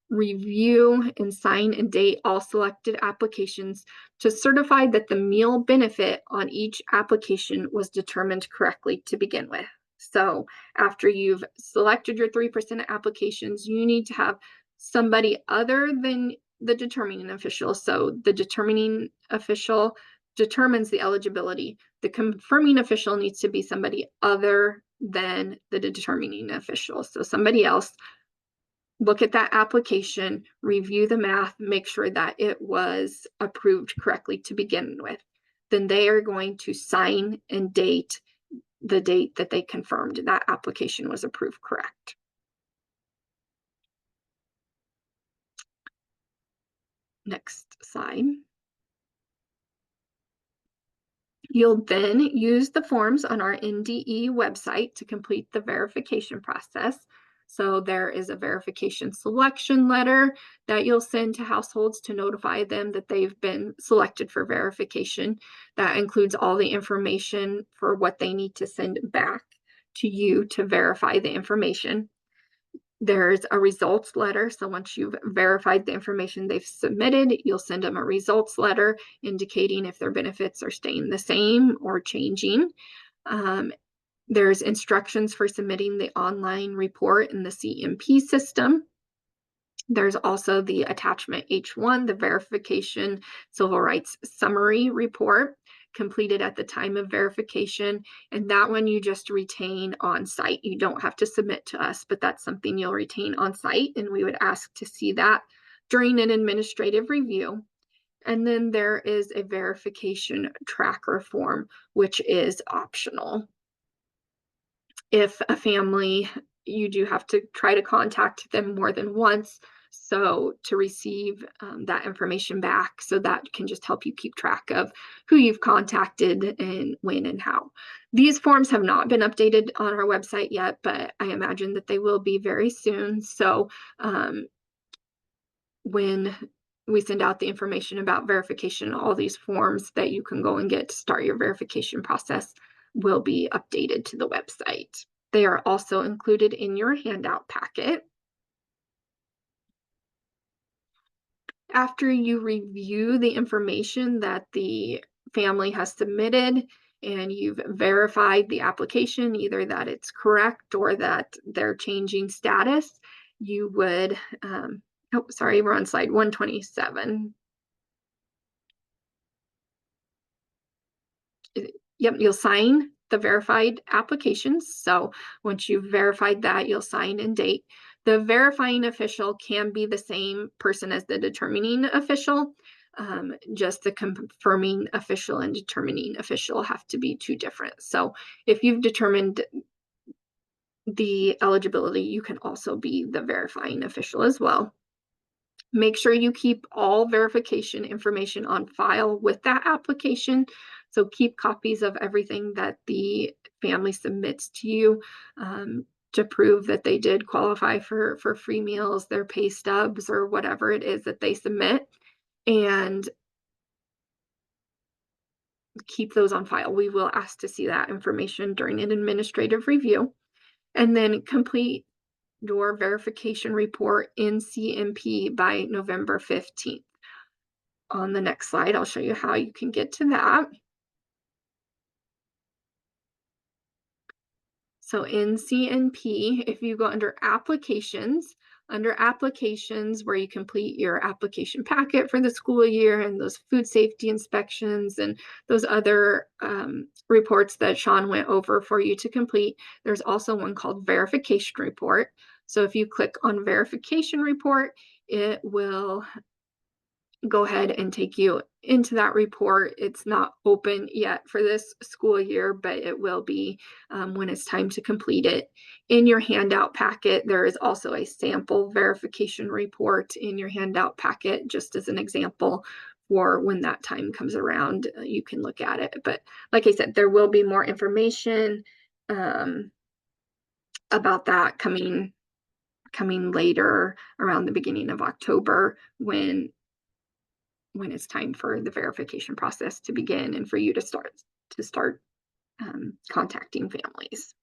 review and sign and date all selected applications to certify that the meal benefit on each application was determined correctly to begin with. So after you've selected your 3% applications, you need to have somebody other than the determining official. So the determining official determines the eligibility. The confirming official needs to be somebody other than the determining official. So somebody else. Look at that application, review the math, make sure that it was approved correctly to begin with. Then they are going to sign and date the date that they confirmed that application was approved correct. Next slide. You'll then use the forms on our NDE website to complete the verification process. So there is a verification selection letter that you'll send to households to notify them that they've been selected for verification. That includes all the information for what they need to send back to you to verify the information. There's a results letter. So once you've verified the information they've submitted, you'll send them a results letter indicating if their benefits are staying the same or changing. There's instructions for submitting the online report in the CMP system. There's also the attachment H1, the verification civil rights summary report completed at the time of verification. And that one you just retain on site. You don't have to submit to us, but that's something you'll retain on site. And we would ask to see that during an administrative review. And then there is a verification tracker form, which is optional. If a family, you do have to try to contact them more than once, so to receive that information back, so that can just help you keep track of who you've contacted and when and how. These forms have not been updated on our website yet, but I imagine that they will be very soon. So when we send out the information about verification, all these forms that you can go and get to start your verification process will be updated to the website. They are also included in your handout packet. After you review the information that the family has submitted and you've verified the application, either that it's correct or that they're changing status, you would, oh, sorry, we're on slide 127. Yep, you'll sign the verified applications. So once you've verified that, you'll sign and date. The verifying official can be the same person as the determining official. Just the confirming official and determining official have to be two different. So if you've determined the eligibility, you can also be the verifying official as well. Make sure you keep all verification information on file with that application. So keep copies of everything that the family submits to you to prove that they did qualify for free meals, their pay stubs, or whatever it is that they submit. And keep those on file. We will ask to see that information during an administrative review. And then complete your verification report in CMP by November 15th. On the next slide, I'll show you how you can get to that. So in CNP, if you go under applications where you complete your application packet for the school year and those food safety inspections and those other reports that Sean went over for you to complete, there's also one called verification report. So if you click on verification report, it will go ahead and take you into that report. It's not open yet for this school year, but it will be when it's time to complete it. In your handout packet, there is also a sample verification report in your handout packet, just as an example for when that time comes around, you can look at it. But like I said, there will be more information about that coming later around the beginning of October when it's time for the verification process to begin and for you to start contacting families.